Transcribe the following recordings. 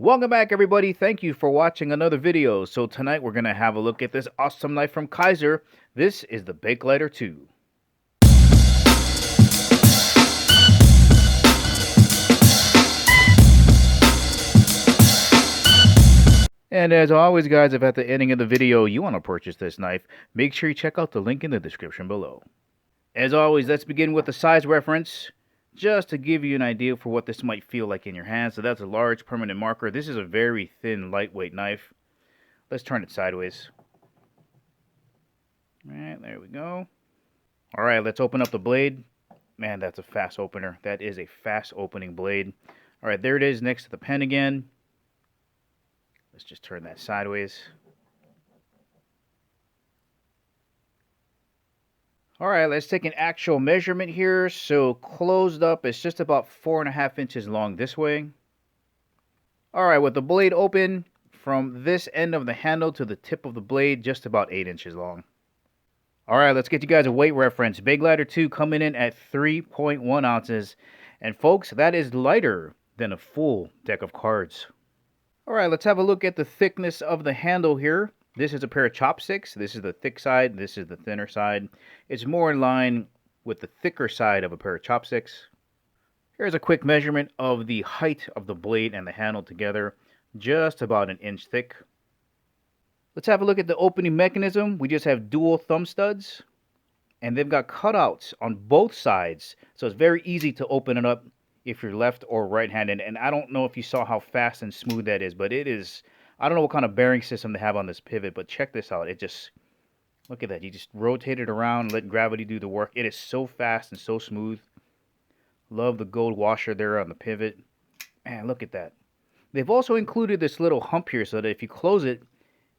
Welcome back, everybody. Thank you for watching another video. So tonight we're going to have a look at this awesome knife from Kizer. This is the Begleiter 2. And as always, guys, if at the ending of the video you want to purchase this knife, make sure you check out the link in the description below. As always, let's begin with the size reference, just to give you an idea for what this might feel like in your hand. So that's a large permanent marker. This is a very thin, lightweight knife. Let's turn it sideways. All right, there we go. All right, let's open up the blade. Man, that's a fast opener. That is a fast opening blade. All right, there it is next to the pen again. Let's just turn that sideways. All right, let's take an actual measurement here. So closed up, it's just about 4.5 inches long this way. All right, with the blade open, from this end of the handle to the tip of the blade, just about 8 inches long. All right, let's get you guys a weight reference. Begleiter 2 coming in at 3.1 ounces. And folks, that is lighter than a full deck of cards. All right, let's have a look at the thickness of the handle here. This is a pair of chopsticks. This is the thick side. This is the thinner side. It's more in line with the thicker side of a pair of chopsticks. Here's a quick measurement of the height of the blade and the handle together. Just about 1 inch thick. Let's have a look at the opening mechanism. We just have dual thumb studs. And they've got cutouts on both sides. So it's very easy to open it up if you're left or right-handed. And I don't know if you saw how fast and smooth that is, but it is, I don't know what kind of bearing system they have on this pivot, but check this out. It just, look at that. You just rotate it around, let gravity do the work. It is so fast and so smooth. Love the gold washer there on the pivot. Man, look at that. They've also included this little hump here so that if you close it,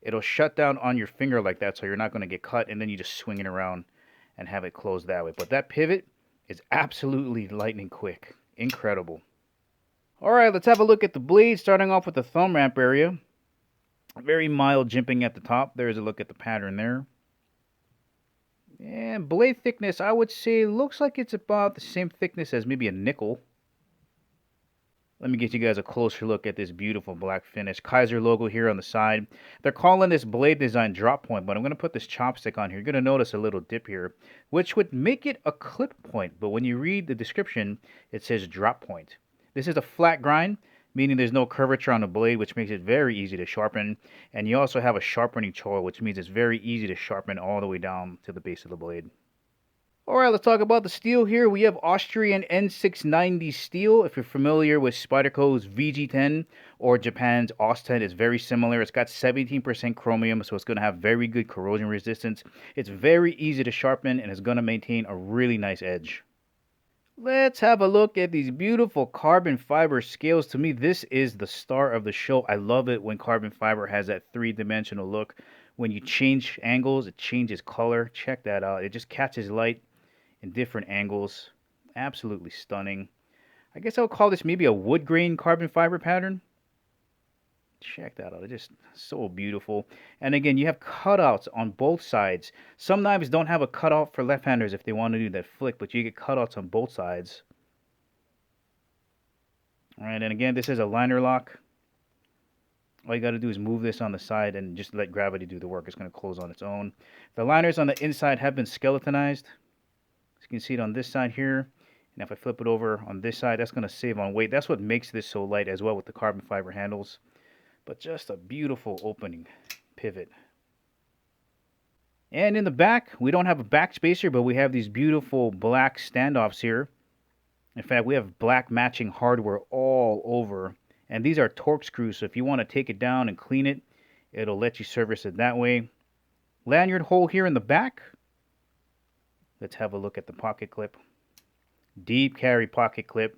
it'll shut down on your finger like that so you're not going to get cut, and then you just swing it around and have it closed that way. But that pivot is absolutely lightning quick. Incredible. All right, let's have a look at the blade, starting off with the thumb ramp area. Very mild jimping at the top. There's a look at the pattern there. And blade thickness, I would say, looks like it's about the same thickness as maybe a nickel. Let me get you guys a closer look at this beautiful black finish. Kizer logo here on the side. They're calling this blade design drop point, but I'm going to put this chopstick on here. You're going to notice a little dip here, which would make it a clip point. But when you read the description, it says drop point. This is a flat grind, meaning there's no curvature on the blade, which makes it very easy to sharpen. And you also have a sharpening choil, which means it's very easy to sharpen all the way down to the base of the blade. All right, let's talk about the steel here. We have Austrian N690 steel. If you're familiar with Spyderco's VG10 or Japan's AUS10, it's very similar. It's got 17% chromium, so it's going to have very good corrosion resistance. It's very easy to sharpen, and it's going to maintain a really nice edge. Let's have a look at these beautiful carbon fiber scales. To me, this is the star of the show. I love it when carbon fiber has that three-dimensional look. When you change angles, it changes color. Check that out. It just catches light in different angles. Absolutely stunning. I guess I would call this maybe a wood grain carbon fiber pattern. Check that out. It's just so beautiful. And again, you have cutouts on both sides. Some knives don't have a cutout for left-handers if they want to do that flick, but you get cutouts on both sides. All right, and again, this is a liner lock. All you got to do is move this on the side and just let gravity do the work. It's going to close on its own. The liners on the inside have been skeletonized. You can see it on this side here, and if I flip it over on this side, that's going to save on weight. That's what makes this so light as well with the carbon fiber handles. But just a beautiful opening pivot. And in the back, we don't have a back spacer, but we have these beautiful black standoffs here. In fact, we have black matching hardware all over, and these are torque screws, so if you want to take it down and clean it, it'll let you service it that way. Lanyard hole here in the back. Let's have a look at the pocket clip. Deep carry pocket clip.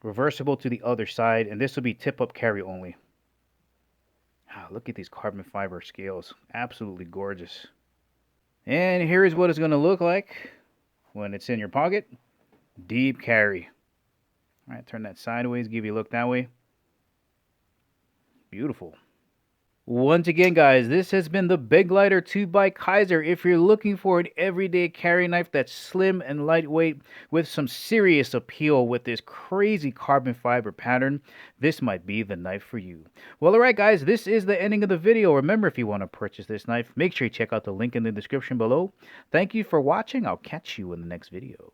Reversible to the other side, and this will be tip-up carry only. Ah, look at these carbon fiber scales. Absolutely gorgeous. And here is what it's going to look like when it's in your pocket. Deep carry. All right, turn that sideways, give you a look that way. Beautiful. Once again, guys, this has been the Begleiter 2 by Kizer. If you're looking for an everyday carry knife that's slim and lightweight with some serious appeal with this crazy carbon fiber pattern, this might be the knife for you. Well, alright guys, this is the ending of the video. Remember, if you want to purchase this knife, make sure you check out the link in the description below. Thank you for watching. I'll catch you in the next video.